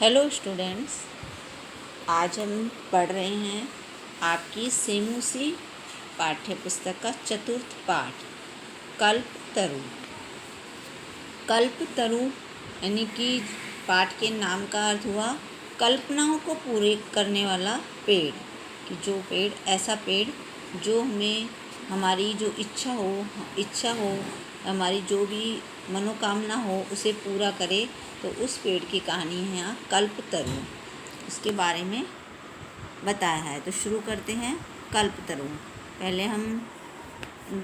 Hello students, आज हम पढ़ रहे हैं आपकी सेमुसी पाठ्य पुस्तक का चतुर्थ पाठ कल्पतरु। कल्पतरु यानी कि पाठ के नाम का अर्थ हुआ कल्पनाओं को पूरे करने वाला पेड़। कि जो पेड़ ऐसा पेड़ जो हमें हमारी जो इच्छा हो हमारी जो भी मनोकामना हो उसे पूरा करे, तो उस पेड़ की कहानी है यहाँ कल्पतरु, उसके बारे में बताया है। तो शुरू करते हैं कल्पतरु। पहले हम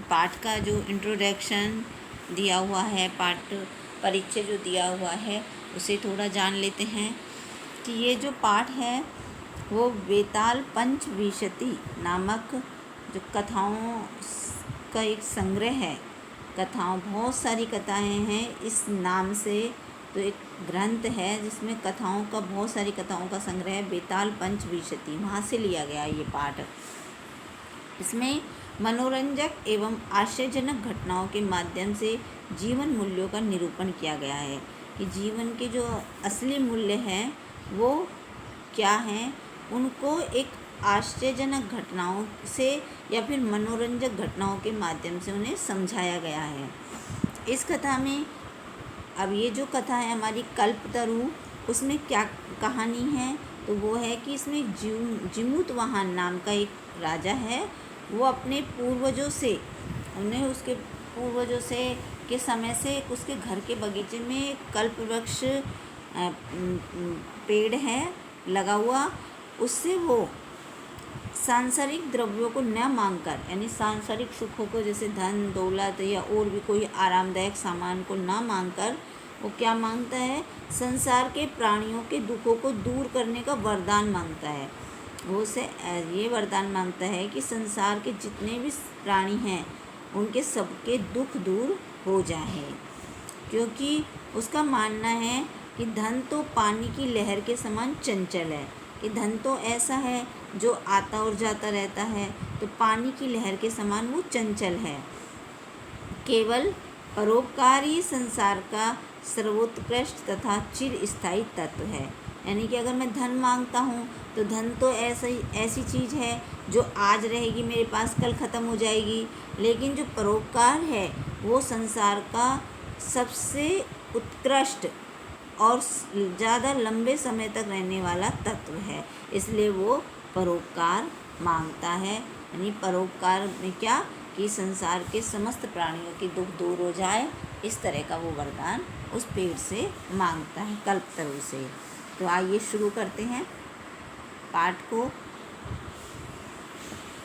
पाठ का जो इंट्रोडक्शन दिया हुआ है, पाठ परिचय जो दिया हुआ है, उसे थोड़ा जान लेते हैं कि ये जो पाठ है वो वेताल पंचविंशति नामक जो कथाओं का एक संग्रह है। बहुत सारी कथाएं हैं इस नाम से, तो एक ग्रंथ है जिसमें बहुत सारी कथाओं का संग्रह है, बेताल पंचविंशति, वहाँ से लिया गया ये पाठ। इसमें मनोरंजक एवं आश्चर्यजनक घटनाओं के माध्यम से जीवन मूल्यों का निरूपण किया गया है कि जीवन के जो असली मूल्य हैं वो क्या हैं, उनको एक आश्चर्यजनक घटनाओं से या फिर मनोरंजक घटनाओं के माध्यम से उन्हें समझाया गया है। इस कथा में अब ये जो कथा है हमारी कल्पतरु, उसमें क्या कहानी है, तो वो है कि इसमें जिमूतवाहन नाम का एक राजा है। वो अपने पूर्वजों से के समय से उसके घर के बगीचे में कल्पवृक्ष पेड़ है लगा हुआ। उससे वो सांसारिक द्रव्यों को न मांगकर, यानी सांसारिक सुखों को जैसे धन दौलत या और भी कोई आरामदायक सामान को ना मांगकर वो क्या मांगता है, संसार के प्राणियों के दुखों को दूर करने का वरदान मांगता है। वो से ये वरदान मांगता है कि संसार के जितने भी प्राणी हैं उनके सबके दुख दूर हो जाए, क्योंकि उसका मानना है कि धन तो पानी की लहर के समान चंचल है। कि धन तो ऐसा है जो आता और जाता रहता है, तो पानी की लहर के समान वो चंचल है। केवल परोपकार ही संसार का सर्वोत्कृष्ट तथा चिरस्थायी तत्व है। यानी कि अगर मैं धन मांगता हूँ तो धन तो ऐसी चीज़ है जो आज रहेगी मेरे पास, कल ख़त्म हो जाएगी। लेकिन जो परोपकार है वो संसार का सबसे उत्कृष्ट और ज़्यादा लंबे समय तक रहने वाला तत्व है, इसलिए वो परोपकार मांगता है। यानी परोपकार में क्या कि संसार के समस्त प्राणियों के दुख दूर हो जाए, इस तरह का वो वरदान उस पेड़ से मांगता है, कल्पतरु से। तो आइए शुरू करते हैं पाठ को।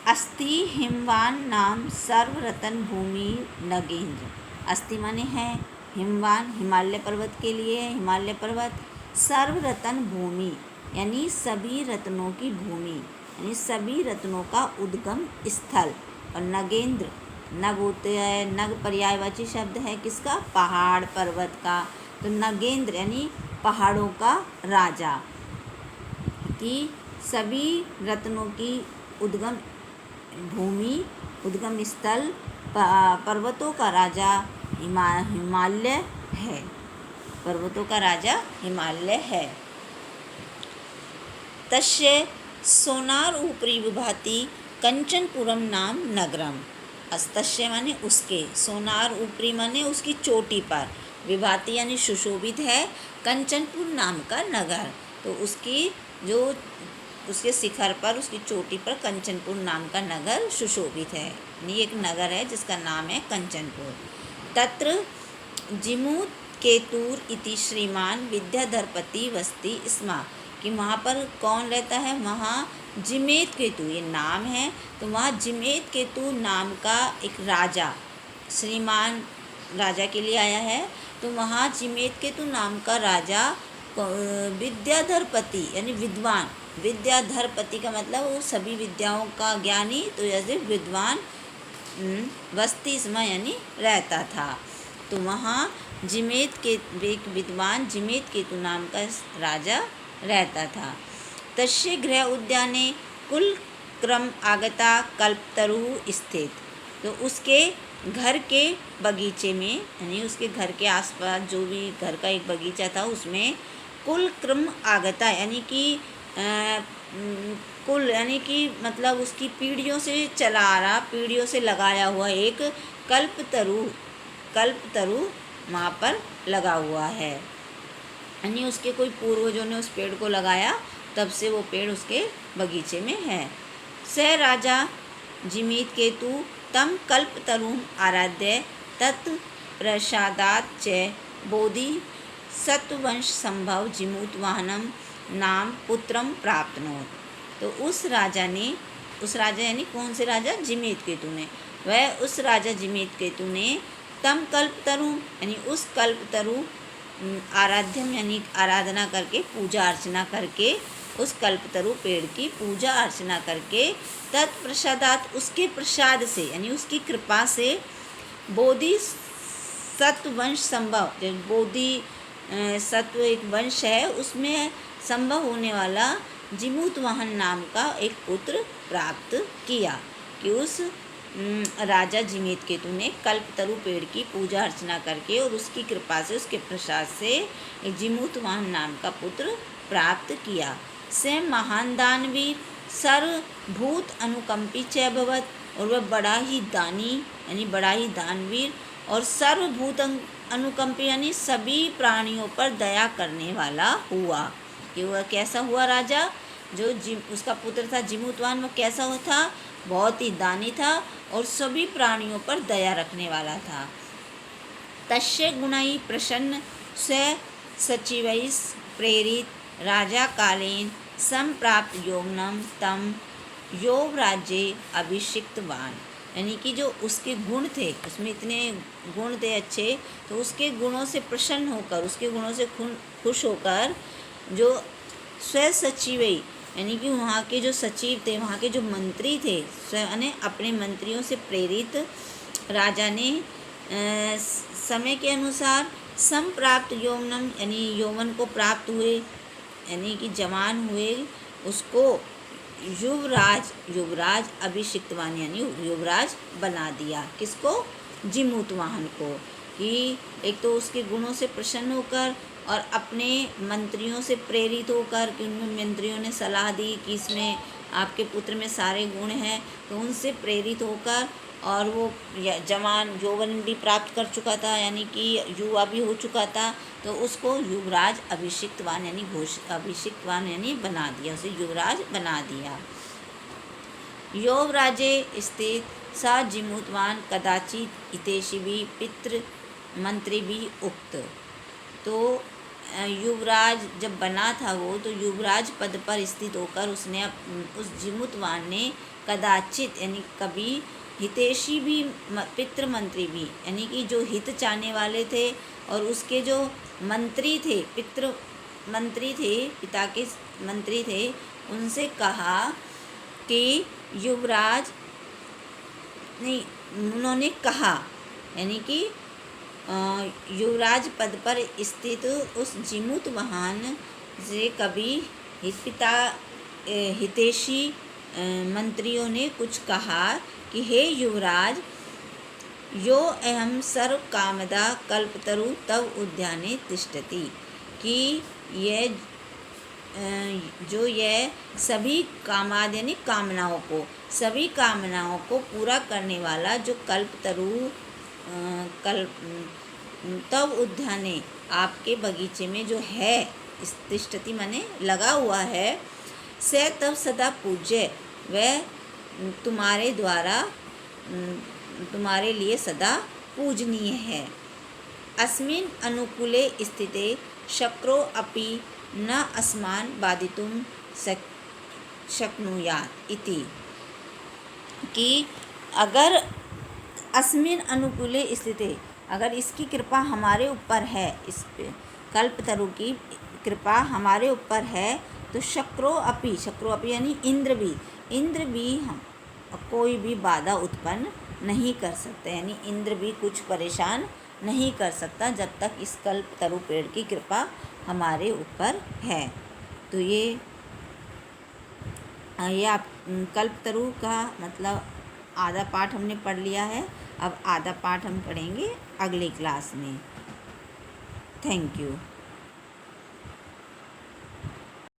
अस्ति हिमवान नाम सर्वरतन भूमि नगेंद्र। अस्ति माने है, हिमवान हिमालय पर्वत के लिए हिमालय पर्वत, सर्वरतन भूमि यानी सभी रत्नों की भूमि, यानी सभी रत्नों का उद्गम स्थल। और नगेंद्र, नग होते हैं, नग पर्यायवाची शब्द है किसका, पहाड़ पर्वत का। तो नगेंद्र यानी पहाड़ों का राजा, कि सभी रत्नों की उद्गम भूमि, उद्गम स्थल, पर्वतों का राजा हिमालय है। पर्वतों का राजा हिमालय है। तस्य सोनार ऊपरी विभाति कंचनपुरम नाम नगरम। तस्य माने उसके, सोनार ऊपरी माने उसकी चोटी पर, विभाति यानी सुशोभित है, कंचनपुर नाम का नगर। तो उसके शिखर पर, उसकी चोटी पर कंचनपुर नाम का नगर सुशोभित है। यानी एक नगर है जिसका नाम है कंचनपुर। तत्र जिमूत केतुर इति श्रीमान विद्याधरपति वस्ति स्म। कि वहाँ पर कौन रहता है, वहाँ जिमेत केतु ये नाम है, तो वहाँ जिमेत केतु नाम का एक राजा, श्रीमान राजा के लिए आया है। तो वहाँ जिमेत केतु नाम का राजा विद्याधरपति यानी विद्वान, विद्याधरपति का मतलब वो सभी विद्याओं का ज्ञानी, तो जैसे विद्वान वस्ती समय यानी रहता था। तो वहाँ एक विद्वान जिमेत केतु नाम का राजा रहता था। तस्य गृह उद्याने कुल क्रम आगता कल्पतरु स्थित। तो उसके घर के बगीचे में, यानी उसके घर के आसपास जो भी घर का एक बगीचा था उसमें कुल क्रम आगता, यानी कि कुल यानी कि मतलब उसकी पीढ़ियों से चला आ रहा, पीढ़ियों से लगाया हुआ एक कल्पतरु वहाँ पर लगा हुआ है, यानी उसके कोई पूर्वजों ने उस पेड़ को लगाया, तब से वो पेड़ उसके बगीचे में है। स राजा जिमीत केतु तम कल्पतरुम आराध्य तत्प्रसादात् च बोधि सत्वंश संभव जिमूत वाहनम नाम पुत्रम प्राप्तनोत। तो उस राजा यानी कौन से राजा? जिमीत केतु ने। वह उस राजा जिमीत केतु ने तम कल्पतरु यानी उस कल्पतरु आराध्यम यानी आराधना करके, पूजा अर्चना करके, उस कल्पतरु पेड़ की पूजा अर्चना करके, तत्प्रसादात उसके प्रसाद से यानी उसकी कृपा से, बोधि सत्वंश संभव, बोधि सत्व एक वंश है, उसमें संभव होने वाला जिमूत वाहन नाम का एक पुत्र प्राप्त किया। कि उस राजा जिमीत केतु ने कल्पतरु पेड़ की पूजा अर्चना करके और उसकी कृपा से, उसके प्रसाद से एक जिमूत वाहन नाम का पुत्र प्राप्त किया। से महान दानवीर सर्वभूत अनुकंपी च भवत, और वह बड़ा ही दानी यानी बड़ा ही दानवीर और सर्वभूत अनुकंपी यानी सभी प्राणियों पर दया करने वाला हुआ। कि वह कैसा हुआ राजा? जो उसका पुत्र था जिमूतवान, वह कैसा हुआ था? बहुत ही दानी था और सभी प्राणियों पर दया रखने वाला था। तस्य गुणै प्रसन्न स सचिवैः प्रेरित राजा कालेन संप्राप्त योगनम तम योग राज्य अभिषिक्तवान, यानी कि जो उसके गुण थे, उसमें इतने गुण थे अच्छे, तो उसके गुणों से प्रसन्न होकर, उसके गुणों से खुश होकर, जो स्वसचिवै यानी कि वहाँ के जो सचिव थे, वहाँ के जो मंत्री थे, यानी अपने मंत्रियों से प्रेरित राजा ने समय के अनुसार संप्राप्त यौवनम यानी यौवन को प्राप्त हुए, यानी कि जवान हुए, उसको युवराज अभिषिक्तवान यानी युवराज बना दिया। किसको? जिमूतवाहन को। कि एक तो उसके गुणों से प्रसन्न होकर और अपने मंत्रियों से प्रेरित होकर, कि उनमें मंत्रियों ने सलाह दी कि इसमें आपके पुत्र में सारे गुण हैं, तो उनसे प्रेरित होकर, और वो जवान यौवन भी प्राप्त कर चुका था, यानी कि युवा भी हो चुका था, तो उसको युवराज अभिषिक्तवान यानी बना दिया, उसे युवराज बना दिया। यौवराजे स्थित सा जिमूतवान कदाचित इतेषि भी पितृ मंत्री भी उक्त। तो युवराज जब बना था वो, तो युवराज पद पर स्थित होकर उसने उस जिमूतवान ने कदाचित यानी कभी, हितेशी भी पितृमंत्री भी यानी कि जो हित चाहने वाले थे, और उसके जो मंत्री थे, पितृ मंत्री थे, पिता के मंत्री थे, उनसे कहा कि युवराज नहीं, उन्होंने कहा यानी कि युवराज पद पर स्थित उस जिमूतवाहन से कभी हितेशी मंत्रियों ने कुछ कहा कि हे युवराज, यो अहम सर्व कामदा कल्पतरु तव उद्याने तिष्ठति, कि यह सभी कामाद यानी कामनाओं को, सभी कामनाओं को पूरा करने वाला जो कल्पतरु तव उद्याने आपके बगीचे में जो है, तिष्ठति माने लगा हुआ है, से तव सदा पूज्य, वह तुम्हारे द्वारा तुम्हारे लिए सदा पूजनीय है। अस्मिन् अनुकूले स्थिते शक्रो अपि न अस्मान् बाधितुं शक्नुयात् इति, कि अगर अस्मिन् अनुकूले स्थिते, अगर इसकी कृपा हमारे ऊपर है, इस कल्पतरु की कृपा हमारे ऊपर है, तो शक्रो अपि यानी इंद्र भी कोई भी बाधा उत्पन्न नहीं कर सकते, यानी इंद्र भी कुछ परेशान नहीं कर सकता जब तक इस कल्पतरु पेड़ की कृपा हमारे ऊपर है। तो ये आप कल्पतरु का मतलब आधा पाठ हमने पढ़ लिया है। अब आधा पाठ हम पढ़ेंगे अगली क्लास में। Thank you.